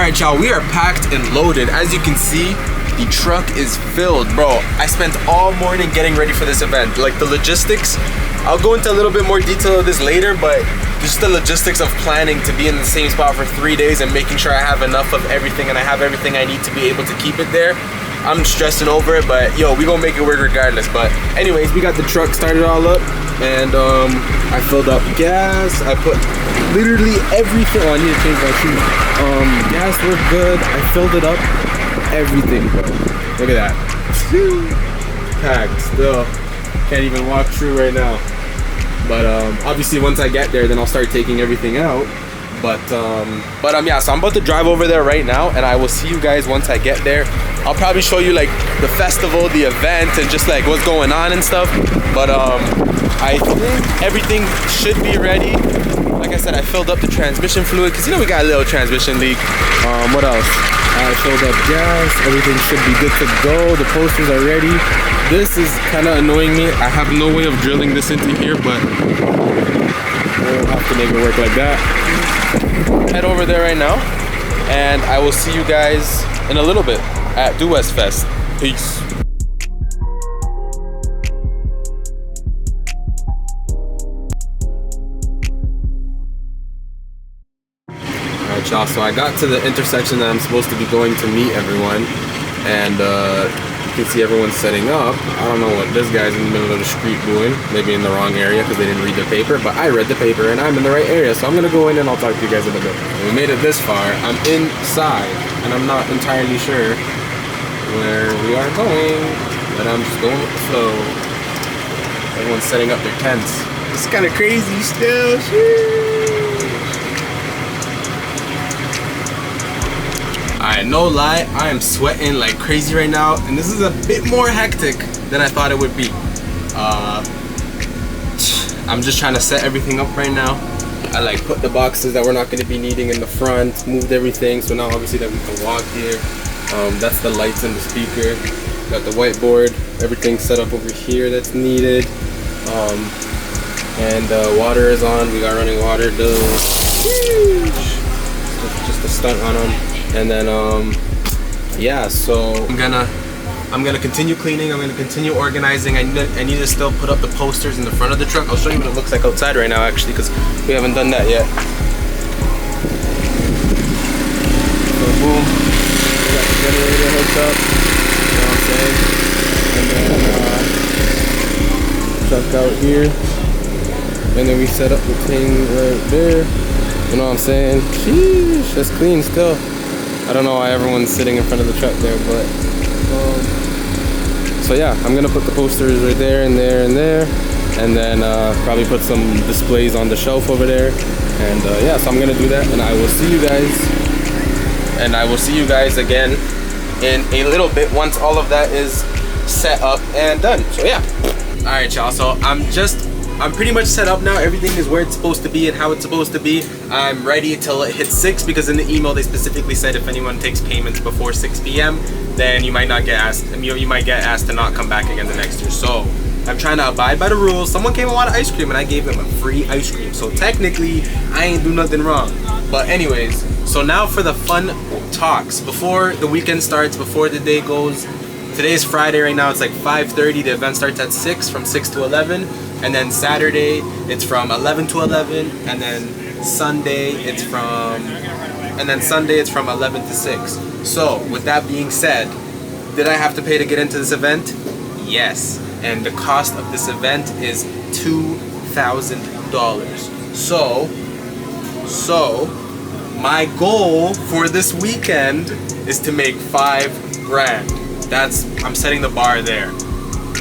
Alright y'all, we are packed and loaded. As you can see, the truck is filled. Bro, I spent all morning getting ready for this event. Like the logistics, I'll go into a little bit more detail of this later, but just the logistics of planning to be in the same spot for 3 days and making sure I have enough of everything and I have everything I need to be able to keep it there. I'm stressing over it, but yo, we gonna make it work regardless. But anyways, we got the truck started all up, and I filled up gas. I put literally everything. Oh, I need to change my shoes. Gas worked good. I filled it up. Everything, bro. Look at that. Packed still. Can't even walk through right now. But obviously once I get there, then I'll start taking everything out. But yeah, so I'm about to drive over there right now, and I will see you guys once I get there. I'll probably show you like the festival, the event, and just like what's going on and stuff. But I think everything should be ready. Like I said, I filled up the transmission fluid because you know we got a little transmission leak. What else? I filled up gas. Everything should be good to go. The posters are ready. This is kind of annoying me. I have no way of drilling this into here, but we'll have to make it work like that. Head over there right now, and I will see you guys in a little bit at Do West Fest. Peace. Alright y'all, so I got to the intersection that I'm supposed to be going to meet everyone, and you can see everyone setting up. I don't know what this guy's in the middle of the street doing, maybe in the wrong area because they didn't read the paper, but I read the paper and I'm in the right area, so I'm gonna go in and I'll talk to you guys in a bit. We made it this far. I'm inside and I'm not entirely sure where we are going, but I'm just going with the flow. Everyone's setting up their tents. It's kind of crazy still. Alright, no lie, I am sweating like crazy right now, and this is a bit more hectic than I thought it would be. I'm just trying to set everything up right now. I like put the boxes that we're not going to be needing in the front, moved everything, so now obviously that we can walk here. That's the lights and the speaker. Got the whiteboard, everything set up over here that's needed. And water is on, we got running water, just a stunt on them. And then yeah, so I'm gonna continue cleaning. I'm gonna continue organizing. I need to still put up the posters in the front of the truck. I'll show you what it looks like outside right now, actually, because we haven't done that yet. So boom, we got the generator hooked up, you know what I'm saying? And then truck out here, and then we set up the thing right there, you know what I'm saying? Sheesh, that's clean still. I don't know why everyone's sitting in front of the truck there, but so yeah, I'm gonna put the posters right there and there and there, and then probably put some displays on the shelf over there, and yeah, so I'm gonna do that, and I will see you guys again in a little bit once all of that is set up and done. So yeah, all right y'all, so I'm pretty much set up now. Everything is where it's supposed to be and how it's supposed to be. I'm ready till it hits 6, because in the email they specifically said if anyone takes payments before 6 p.m. then you might not get asked. You might get asked to not come back again the next year. So I'm trying to abide by the rules. Someone came and wanted ice cream and I gave them a free ice cream. So technically I ain't do nothing wrong. But anyways, so now for the fun talks before the weekend starts, before the day goes. Today is Friday right now. It's like 5:30. The event starts at 6, from 6 to 11. And then Saturday it's from 11 to 11, and then Sunday it's from 11 to 6. So with that being said, did I have to pay to get into this event? Yes, and the cost of this event is $2,000. So my goal for this weekend is to make $5,000. I'm setting the bar there.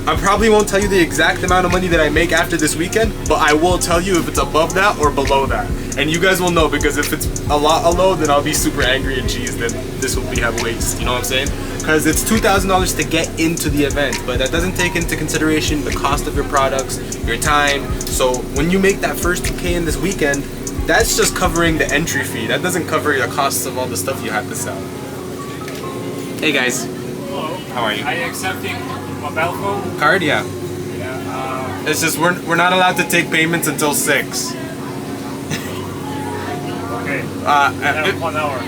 I probably won't tell you the exact amount of money that I make after this weekend, but I will tell you if it's above that or below that. And you guys will know, because if it's a lot low, then I'll be super angry and cheesed that this will have waste, you know what I'm saying? Because it's $2,000 to get into the event, but that doesn't take into consideration the cost of your products, your time. So when you make that first 2K in this weekend, that's just covering the entry fee. That doesn't cover the costs of all the stuff you have to sell. Hey guys. Hello. How are you? Are you accepting mobile phone? Card, yeah. Yeah. It's just we're not allowed to take payments until 6. Okay. 1 hour.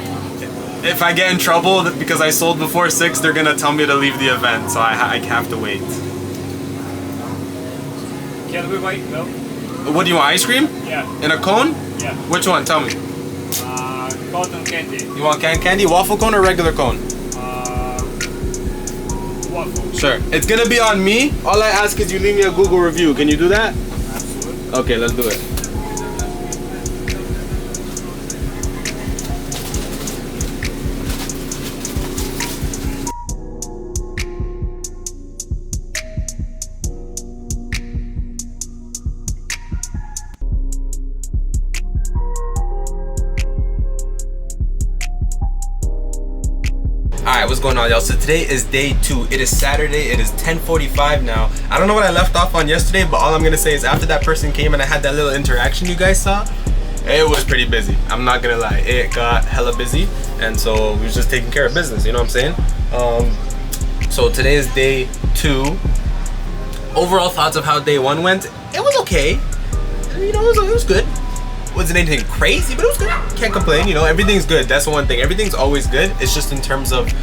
if I get in trouble because I sold before 6, they're gonna tell me to leave the event, so I have to wait. Can we wait? No. What do you want, ice cream? Yeah. In a cone? Yeah. Which one? Tell me. Cotton candy. You want canned candy? Waffle cone or regular cone? Waffle. Sure. It's gonna be on me. All I ask is you leave me a Google review. Can you do that? Absolutely. Okay, let's do it. Alright, what's going on, y'all? So today is day 2. It is Saturday. It is 10:45 now. I don't know what I left off on yesterday, but all I'm gonna say is after that person came and I had that little interaction you guys saw, it was pretty busy. I'm not gonna lie. It got hella busy, and so we was just taking care of business, you know what I'm saying? So today is day 2. Overall thoughts of how day 1 went, it was okay. You know, it was good. Wasn't anything crazy, but it was good. Can't complain, you know, everything's good. That's the one thing. Everything's always good. It's just in terms of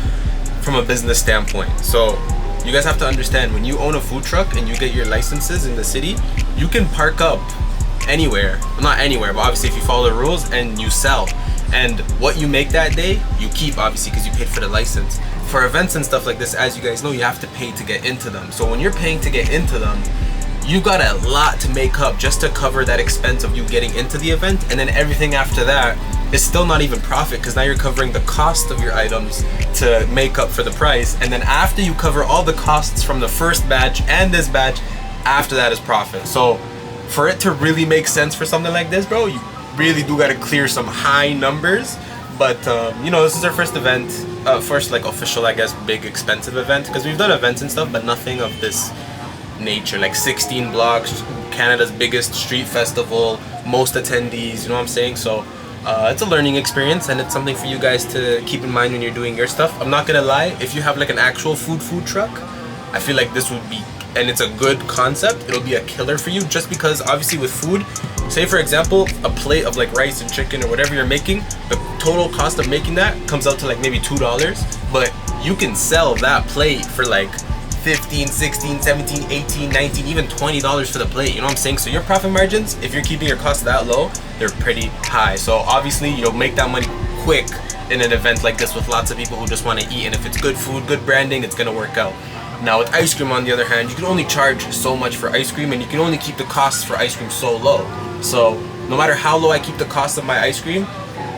from a business standpoint. So you guys have to understand, when you own a food truck and you get your licenses in the city, you can park up anywhere. Well, not anywhere, but obviously if you follow the rules and you sell. And what you make that day, you keep, obviously, because you paid for the license. For events and stuff like this, as you guys know, you have to pay to get into them. So when you're paying to get into them, you got a lot to make up just to cover that expense of you getting into the event, and then everything after that is still not even profit, because now you're covering the cost of your items to make up for the price, and then after you cover all the costs from the first batch and this batch, after that is profit. So for it to really make sense for something like this, bro, you really do got to clear some high numbers. But you know, this is our first event, first like official, I guess, big expensive event, because we've done events and stuff, but nothing of this nature. Like 16 blocks, Canada's biggest street festival, most attendees, you know what I'm saying? So it's a learning experience, and it's something for you guys to keep in mind when you're doing your stuff. I'm not gonna lie, if you have like an actual food truck, I feel like this would be, and it's a good concept, it'll be a killer for you, just because obviously with food, say for example a plate of like rice and chicken or whatever you're making, the total cost of making that comes out to like maybe $2, but you can sell that plate for like 15, 16, 17, 18, 19, even $20 for the plate, you know what I'm saying? So your profit margins, if you're keeping your costs that low, they're pretty high. So obviously you'll make that money quick in an event like this with lots of people who just want to eat, and if it's good food, good branding, it's gonna work out. Now with ice cream, on the other hand, you can only charge so much for ice cream, and you can only keep the costs for ice cream so low. So no matter how low I keep the cost of my ice cream,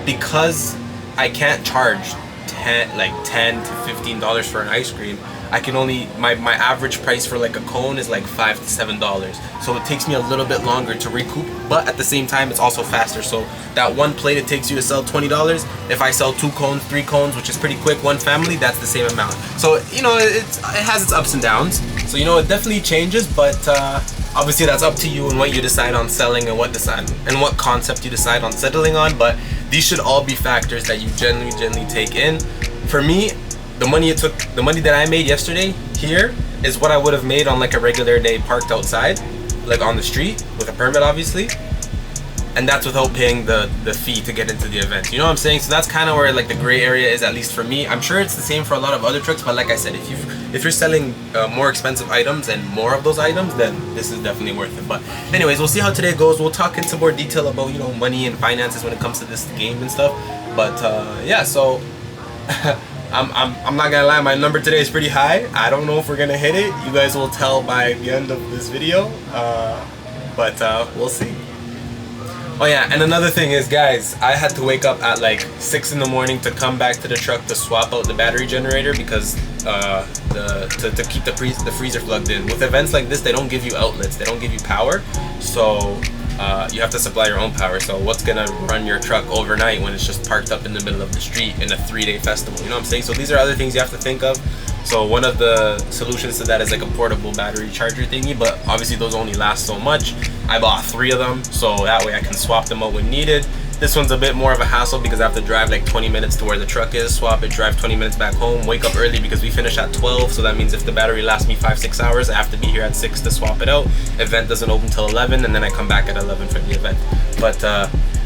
because I can't charge 10 to $15 for an ice cream, I can only, my average price for like a cone is like $5 to $7. So it takes me a little bit longer to recoup, but at the same time it's also faster. So that one plate it takes you to sell $20, if I sell 2 cones, 3 cones, which is pretty quick, one family, that's the same amount. So you know, it has its ups and downs. So you know, it definitely changes, but obviously that's up to you and what you decide on selling and what concept you decide on settling on. But these should all be factors that you generally take in. For me, the money that I made yesterday here is what I would have made on like a regular day parked outside, like on the street with a permit, obviously, and that's without paying the fee to get into the event, you know what I'm saying? So that's kind of where like the gray area is, at least for me. I'm sure it's the same for a lot of other trucks, but like I said, if you're selling more expensive items and more of those items, then this is definitely worth it. But anyways, we'll see how today goes. We'll talk in some more detail about, you know, money and finances when it comes to this game and stuff. But yeah, so I'm not gonna lie, my number today is pretty high. I don't know if we're gonna hit it. You guys will tell by the end of this video, but we'll see. Oh yeah, and another thing is, guys, I had to wake up at like 6 in the morning to come back to the truck to swap out the battery generator, because to keep the freezer plugged in. With events like this, they don't give you outlets, they don't give you power, so you have to supply your own power. So what's gonna run your truck overnight when it's just parked up in the middle of the street in a 3-day festival? You know what I'm saying? So these are other things you have to think of. So one of the solutions to that is like a portable battery charger thingy, but obviously those only last so much. I bought 3 of them, so that way I can swap them out when needed. This one's a bit more of a hassle because I have to drive like 20 minutes to where the truck is, swap it, drive 20 minutes back home, wake up early because we finish at 12, so that means if the battery lasts me 5-6 hours, I have to be here at 6 to swap it out. Event doesn't open till 11, and then I come back at 11 for the event. But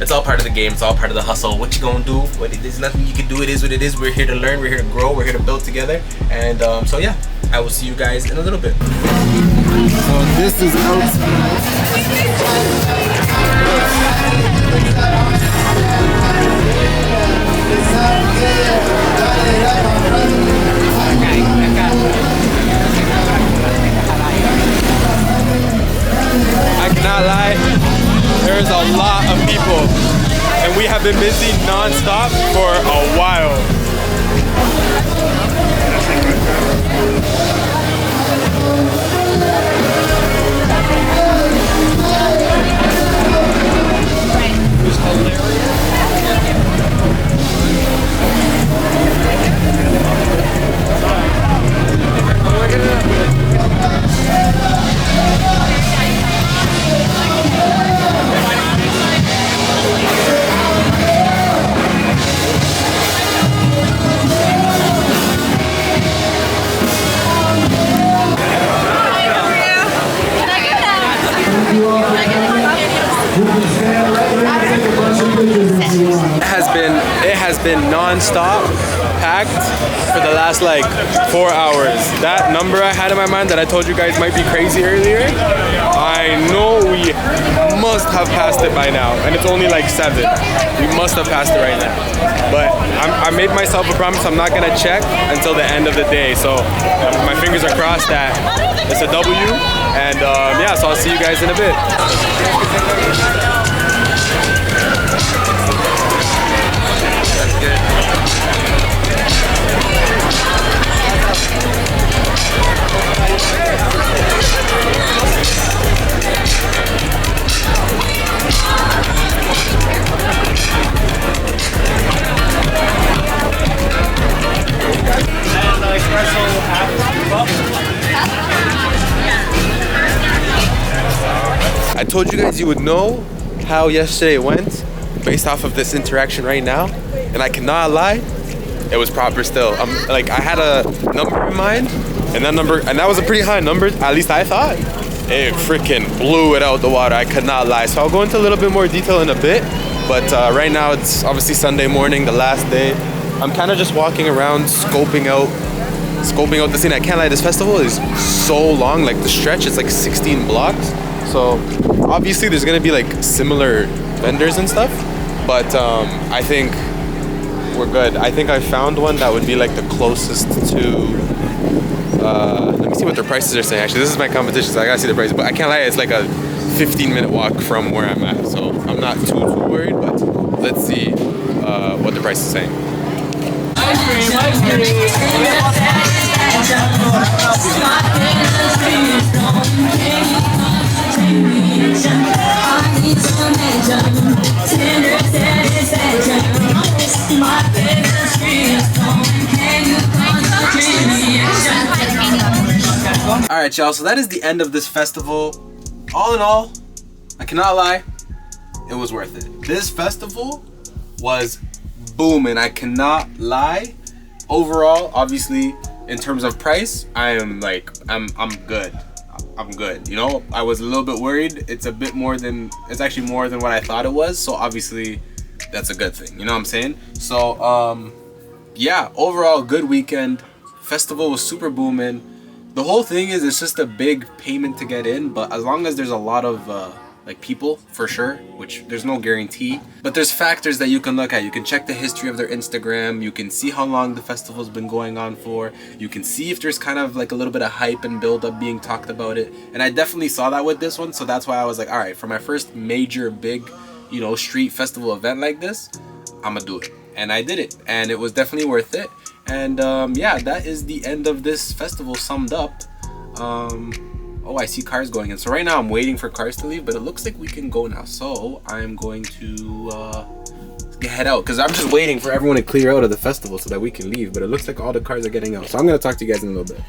it's all part of the game. It's all part of the hustle. What you gonna do? There's nothing you can do. It is what it is. We're here to learn. We're here to grow. We're here to build together. And so yeah, I will see you guys in a little bit. So this is I cannot lie, there's a lot of people and we have been busy non-stop for a while. It has been non-stop packed for the last like 4 hours. That number I had in my mind that I told you guys might be crazy earlier, I know we must have passed it by now, and it's only like 7. We must have passed it right now. But I made myself a promise I'm not gonna check until the end of the day, so my fingers are crossed that it's a W, and yeah, so I'll see you guys in a bit. I told you guys you would know how yesterday went based off of this interaction right now, and I cannot lie, it was proper still. Like I had a number in mind, and that was a pretty high number, at least I thought. It freaking blew it out the water, I could not lie. So I'll go into a little bit more detail in a bit, but right now it's obviously Sunday morning, the last day. I'm kind of just walking around, scoping out the scene. I can't lie, this festival is so long, like the stretch is like 16 blocks. So obviously there's gonna be like similar vendors and stuff, but I think we're good. I think I found one that would be like the closest to, let me see what their prices are saying. Actually, this is my competition, so I gotta see the prices, but I can't lie, it's like a 15-minute walk from where I'm at, so I'm not too worried, but let's see what the price is saying. Ice cream, ice cream. Alright y'all, so that is the end of this festival. All in all, I cannot lie, it was worth it. This festival was booming, I cannot lie. Overall, obviously, in terms of price, I'm good. I'm good. You know, I was a little bit worried. It's actually more than what I thought it was. So obviously, that's a good thing. You know what I'm saying? So yeah, overall, good weekend. Festival was super booming. The whole thing is, it's just a big payment to get in, but as long as there's a lot of like people, for sure, which there's no guarantee, but there's factors that you can look at. You can check the history of their Instagram, you can see how long the festival's been going on for, you can see if there's kind of like a little bit of hype and build up being talked about it, and I definitely saw that with this one. So that's why I was like, all right, for my first major big, you know, street festival event like this, I'm gonna do it. And I did it, and it was definitely worth it. And yeah, that is the end of this festival summed up. Oh, I see cars going in. So right now I'm waiting for cars to leave, but it looks like we can go now. So I'm going to head out, because I'm just waiting for everyone to clear out of the festival so that we can leave. But it looks like all the cars are getting out. So I'm going to talk to you guys in a little bit.